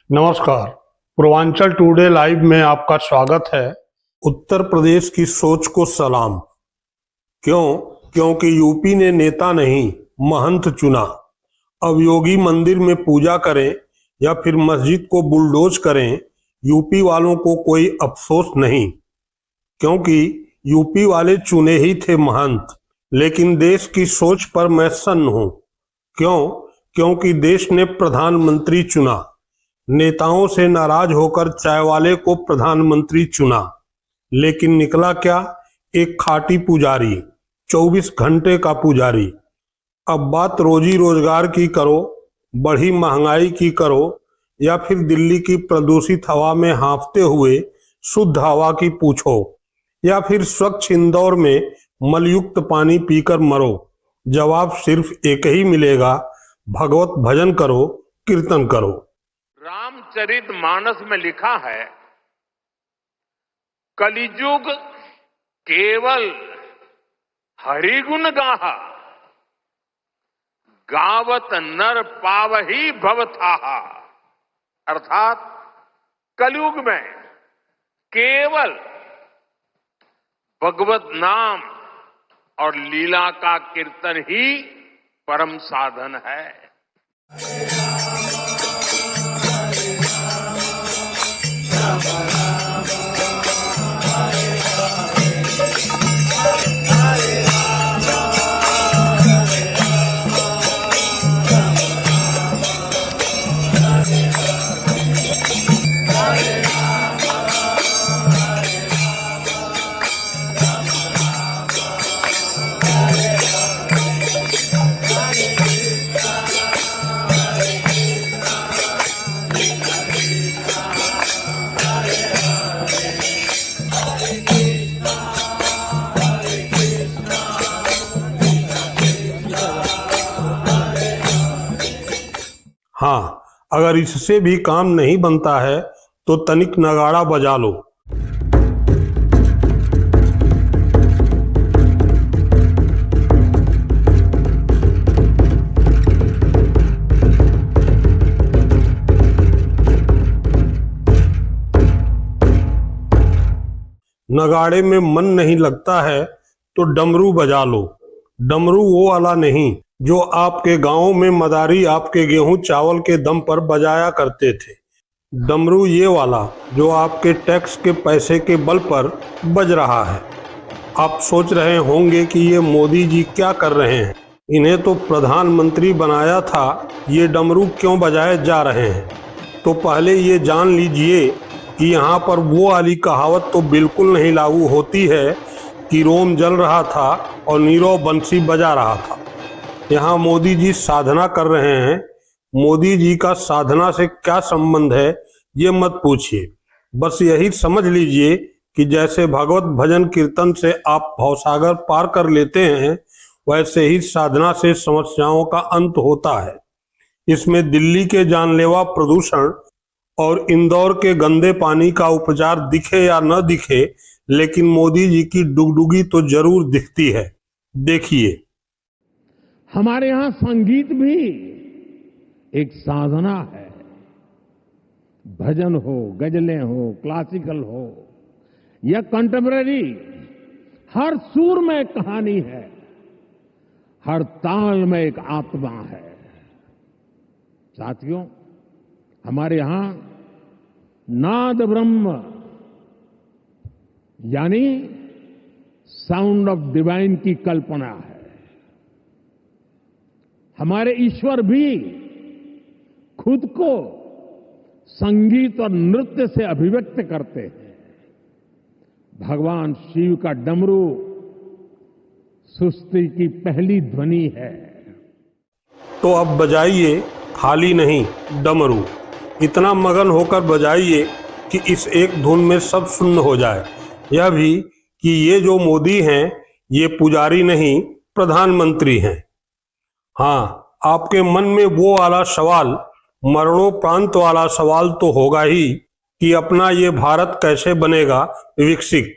नमस्कार। Purvanchal today live में आपका स्वागत है। उत्तर प्रदेश की सोच को सलाम। क्योंकि यूपी ने नेता नहीं महंत चुना। अब योगी मंदिर में पूजा करें या फिर मस्जिद को बुलडोज करें, यूपी वालों को कोई अफसोस नहीं, क्योंकि यूपी वाले चुने ही थे महंत। लेकिन देश की सोच पर मैं सन्न हूं। क्योंकि देश ने प्रधानमंत्री चुना। नेताओं से नाराज होकर चाय वाले को प्रधानमंत्री चुना, लेकिन निकला क्या? एक खाटी पुजारी, 24 घंटे का पुजारी। अब बात रोजी रोजगार की करो, बढ़ी महंगाई की करो, या फिर दिल्ली की प्रदूषित हवा में हांफते हुए शुद्ध हवा की पूछो, या फिर स्वच्छ इंदौर में मलयुक्त पानी पीकर मरो। जवाब सिर्फ एक ही मिलेगा, भगवत भजन करो, कीर्तन करो। रामचरित मानस में लिखा है, कलिजुग केवल हरिगुण गाहा, गावत नर पावही भवथाहा। अर्थात कलयुग में केवल भगवत नाम और लीला का कीर्तन ही परम साधन है। हाँ, अगर इससे भी काम नहीं बनता है तो तनिक नगाड़ा बजा लो। नगाड़े में मन नहीं लगता है तो डमरू बजा लो। डमरू वो वाला नहीं जो आपके गांव में मदारी आपके गेहूं चावल के दम पर बजाया करते थे। डमरू ये वाला जो आपके टैक्स के पैसे के बल पर बज रहा है। आप सोच रहे होंगे कि ये मोदी जी क्या कर रहे हैं, इन्हें तो प्रधानमंत्री बनाया था, ये डमरू क्यों बजाए जा रहे हैं। तो पहले ये जान लीजिए कि यहाँ पर वो वाली कहावत तो बिल्कुल नहीं लागू होती है कि रोम जल रहा था और नीरव बंसी बजा रहा था। यहाँ मोदी जी साधना कर रहे हैं। मोदी जी का साधना से क्या संबंध है ये मत पूछिए। बस यही समझ लीजिए कि जैसे भगवत भजन कीर्तन से आप भवसागर पार कर लेते हैं, वैसे ही साधना से समस्याओं का अंत होता है। इसमें दिल्ली के जानलेवा प्रदूषण और इंदौर के गंदे पानी का उपचार दिखे या न दिखे, लेकिन मोदी जी की डुगडुगी तो जरूर दिखती है। देखिए, हमारे यहां संगीत भी एक साधना है। भजन हो, गजलें हो, क्लासिकल हो या कंटेम्पररी, हर सुर में एक कहानी है, हर ताल में एक आत्मा है। साथियों, हमारे यहां नाद ब्रह्म यानी साउंड ऑफ डिवाइन की कल्पना है। हमारे ईश्वर भी खुद को संगीत और नृत्य से अभिव्यक्त करते हैं। भगवान शिव का डमरू सृष्टि की पहली ध्वनि है। तो अब बजाइए खाली नहीं डमरू, इतना मगन होकर बजाइए कि इस एक धुन में सब सुन्न हो जाए। यह भी कि ये जो मोदी हैं ये पुजारी नहीं प्रधानमंत्री हैं। हाँ, आपके मन में वो वाला सवाल, मरणोपरांत वाला सवाल तो होगा ही कि अपना ये भारत कैसे बनेगा विकसित।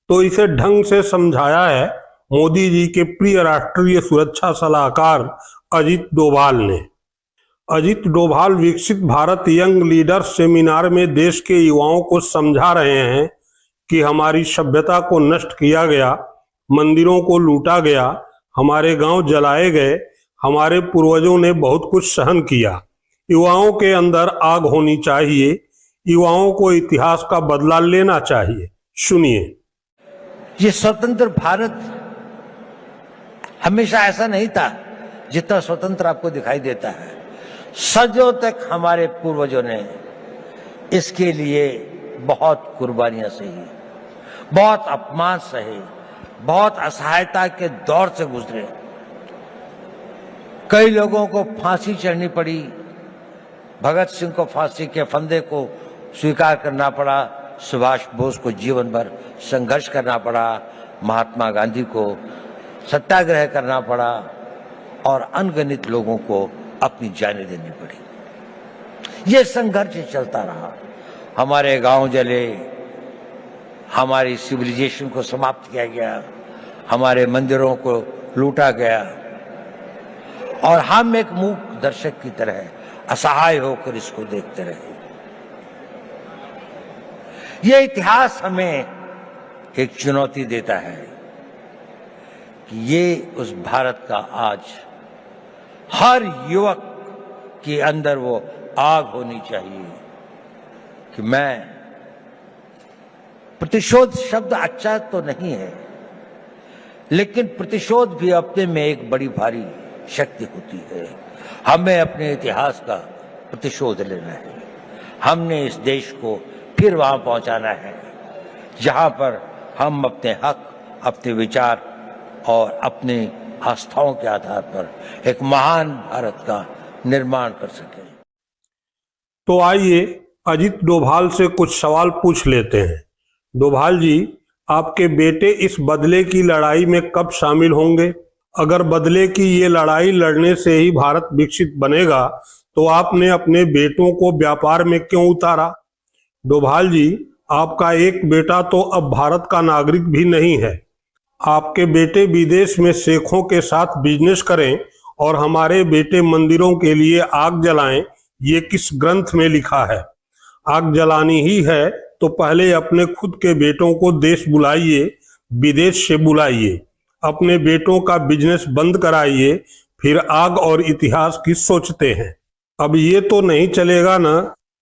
तो इसे ढंग से समझाया है मोदी जी के प्रिय राष्ट्रीय सुरक्षा सलाहकार अजीत डोभाल ने। अजित डोभाल विकसित भारत यंग लीडर्स सेमिनार में देश के युवाओं को समझा रहे हैं कि हमारी सभ्यता को नष्ट किया गया, मंदिरों को लूटा गया, हमारे गांव जलाए गए, हमारे पूर्वजों ने बहुत कुछ सहन किया। युवाओं के अंदर आग होनी चाहिए, युवाओं को इतिहास का बदला लेना चाहिए। सुनिए। ये स्वतंत्र भारत हमेशा ऐसा नहीं था जितना स्वतंत्र आपको दिखाई देता है। सदियों तक हमारे पूर्वजों ने इसके लिए बहुत कुर्बानियां सही, बहुत अपमान सहे, बहुत असहायता के दौर से गुजरे। कई लोगों को फांसी चढ़नी पड़ी, भगत सिंह को फांसी के फंदे को स्वीकार करना पड़ा, सुभाष बोस को जीवन भर संघर्ष करना पड़ा, महात्मा गांधी को सत्याग्रह करना पड़ा और अनगिनत लोगों को अपनी जानें देनी पड़ी। ये संघर्ष चलता रहा। हमारे गांव जले, हमारी सिविलाइजेशन को समाप्त किया गया, हमारे मंदिरों को लूटा गया और हम एक मूक दर्शक की तरह असहाय होकर इसको देखते रहे। यह इतिहास हमें एक चुनौती देता है कि ये उस भारत का आज हर युवक के अंदर वो आग होनी चाहिए कि मैं, प्रतिशोध शब्द अच्छा तो नहीं है, लेकिन प्रतिशोध भी अपने में एक बड़ी भारी शक्ति होती है। हमें अपने इतिहास का प्रतिशोध लेना है। हमने इस देश को फिर वहां पहुंचाना है जहां पर हम अपने हक, अपने विचार और अपनी आस्थाओं के आधार पर एक महान भारत का निर्माण कर सकें। तो आइए अजित डोभाल से कुछ सवाल पूछ लेते हैं। डोभाल जी, आपके बेटे इस बदले की लड़ाई में कब शामिल होंगे? अगर बदले की ये लड़ाई लड़ने से ही भारत विकसित बनेगा तो आपने अपने बेटों को व्यापार में क्यों उतारा? डोभाल जी, आपका एक बेटा तो अब भारत का नागरिक भी नहीं है। आपके बेटे विदेश में शेखों के साथ बिजनेस करें और हमारे बेटे मंदिरों के लिए आग जलाएं, ये किस ग्रंथ में लिखा है? आग जलानी ही है तो पहले अपने खुद के बेटों को देश बुलाइए, विदेश से बुलाइए, अपने बेटों का बिजनेस बंद कराइए, फिर आग और इतिहास की सोचते हैं। अब ये तो नहीं चलेगा ना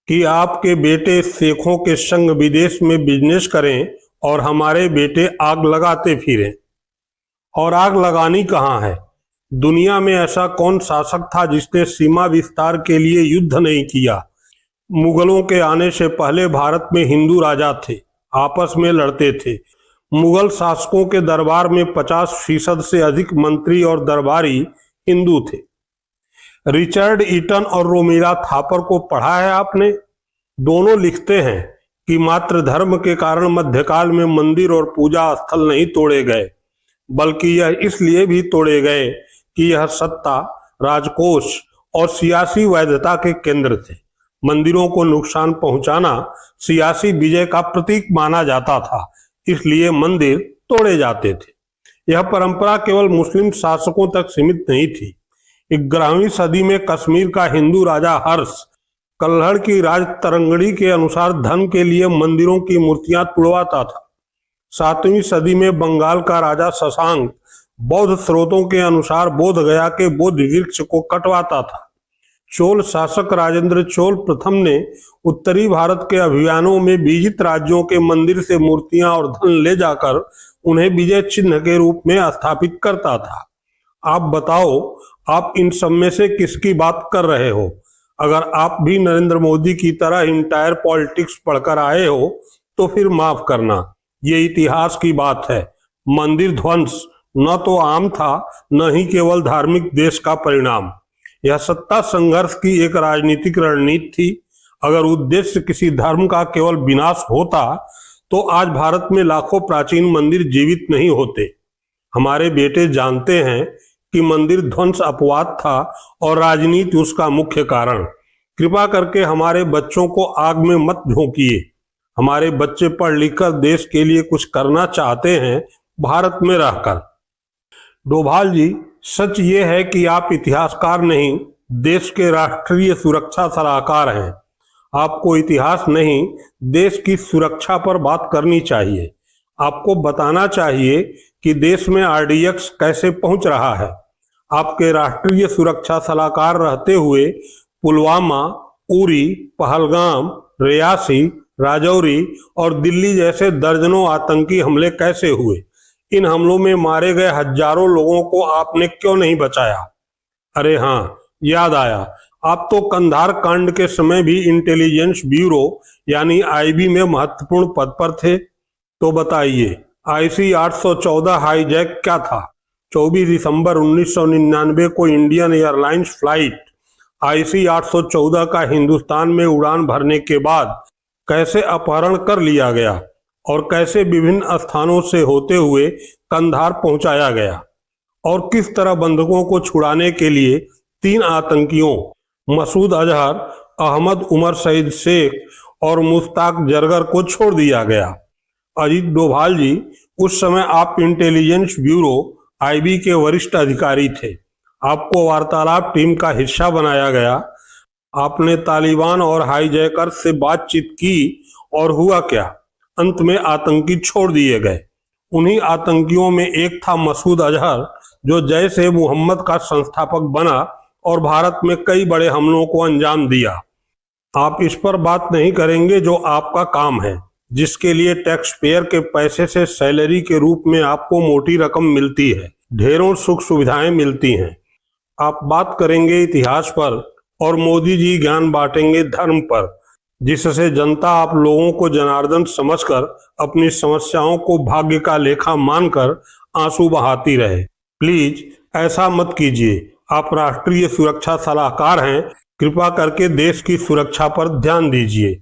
कि आपके बेटे शेखों के संग विदेश में बिजनेस करें और हमारे बेटे आग लगाते फिरें। और आग लगानी कहाँ है? दुनिया में ऐसा कौन शासक था जिसने सीमा विस्तार के लिए युद्ध नहीं किया? मुगलों के आने से पहले भारत में हिंदू राजा थे, आपस में लड़ते थे। मुगल शासकों के दरबार में 50% से अधिक मंत्री और दरबारी हिंदू थे। रिचर्ड ईटन और रोमिला थापर को पढ़ा है आपने? दोनों लिखते हैं कि मात्र धर्म के कारण मध्यकाल में मंदिर और पूजा स्थल नहीं तोड़े गए, बल्कि यह इसलिए भी तोड़े गए कि यह सत्ता, राजकोष और सियासी वैधता के केंद्र थे। मंदिरों को नुकसान पहुंचाना सियासी विजय का प्रतीक माना जाता था, इसलिए मंदिर तोड़े जाते थे। यह परंपरा केवल मुस्लिम शासकों तक सीमित नहीं थी। 11वीं सदी में कश्मीर का हिंदू राजा हर्ष कल्हड़ की राज तरंगड़ी के अनुसार धन के लिए मंदिरों की मूर्तियां तुड़वाता था। 7वीं सदी में बंगाल का राजा शशांक बौद्ध स्रोतों के अनुसार बोध गया के बोध वृक्ष को कटवाता था। चोल शासक राजेंद्र चोल प्रथम ने उत्तरी भारत के अभियानों में विजित राज्यों के मंदिर से मूर्तियां और धन ले जाकर उन्हें विजय चिन्ह के रूप में स्थापित करता था। आप बताओ, आप इन सब में से किसकी बात कर रहे हो? अगर आप भी नरेंद्र मोदी की तरह इंटायर पॉलिटिक्स पढ़कर आए हो तो फिर माफ करना, ये इतिहास की बात है। मंदिर ध्वंस न तो आम था, न ही केवल धार्मिक देश का परिणाम। यह सत्ता संघर्ष की एक राजनीतिक रणनीति थी। अगर उद्देश्य किसी धर्म का केवल विनाश होता तो आज भारत में लाखों प्राचीन मंदिर जीवित नहीं होते। हमारे बेटे जानते हैं कि मंदिर ध्वंस अपवाद था और राजनीति उसका मुख्य कारण। कृपा करके हमारे बच्चों को आग में मत झोंकिए। हमारे बच्चे पढ़ लिखकर देश के लिए कुछ करना चाहते हैं, भारत में रहकर। डोभाल जी, सच ये है कि आप इतिहासकार नहीं देश के राष्ट्रीय सुरक्षा सलाहकार हैं। आपको इतिहास नहीं, देश की सुरक्षा पर बात करनी चाहिए। आपको बताना चाहिए कि देश में आरडीएक्स कैसे पहुंच रहा है। आपके राष्ट्रीय सुरक्षा सलाहकार रहते हुए पुलवामा, उरी, पहलगाम, रियासी, राजौरी और दिल्ली जैसे दर्जनों आतंकी हमले कैसे हुए? इन हमलों में मारे गए हजारों लोगों को आपने क्यों नहीं बचाया? अरे हाँ, याद आया, आप तो कंधार कांड के समय भी इंटेलिजेंस ब्यूरो यानी आईबी में महत्वपूर्ण पद पर थे। तो बताइए, आईसी 814 हाईजैक क्या था? 24 दिसंबर 1999 को इंडियन एयरलाइंस फ्लाइट आईसी 814 का हिंदुस्तान में उड़ान भरने के बाद कैसे अपहरण कर लिया गया और कैसे विभिन्न स्थानों से होते हुए कंधार पहुंचाया गया, और किस तरह बंधकों को छुड़ाने के लिए 3 आतंकियों मसूद अजहर, अहमद उमर शहीद शेख और मुश्ताक जरगर को छोड़ दिया गया। अजीत डोभाल जी, उस समय आप इंटेलिजेंस ब्यूरो आईबी के वरिष्ठ अधिकारी थे। आपको वार्तालाप टीम का हिस्सा बनाया गया। आपने तालिबान और हाईजैकर से बातचीत की और हुआ क्या? अंत में आतंकी छोड़ दिए गए। उन्हीं आतंकियों में एक था मसूद अजहर, जो जैश ए मोहम्मद का संस्थापक बना और भारत में कई बड़े हमलों को अंजाम दिया। आप इस पर बात नहीं करेंगे जो आपका काम है, जिसके लिए टैक्स पेयर के पैसे से सैलरी के रूप में आपको मोटी रकम मिलती है, ढेरों सुख सुविधाएं मिलती हैं। आप बात करेंगे इतिहास पर और मोदी जी ज्ञान बांटेंगे धर्म पर, जिससे जनता आप लोगों को जनार्दन समझकर अपनी समस्याओं को भाग्य का लेखा मानकर आंसू बहाती रहे। प्लीज ऐसा मत कीजिए। आप राष्ट्रीय सुरक्षा सलाहकार हैं, कृपा करके देश की सुरक्षा पर ध्यान दीजिए।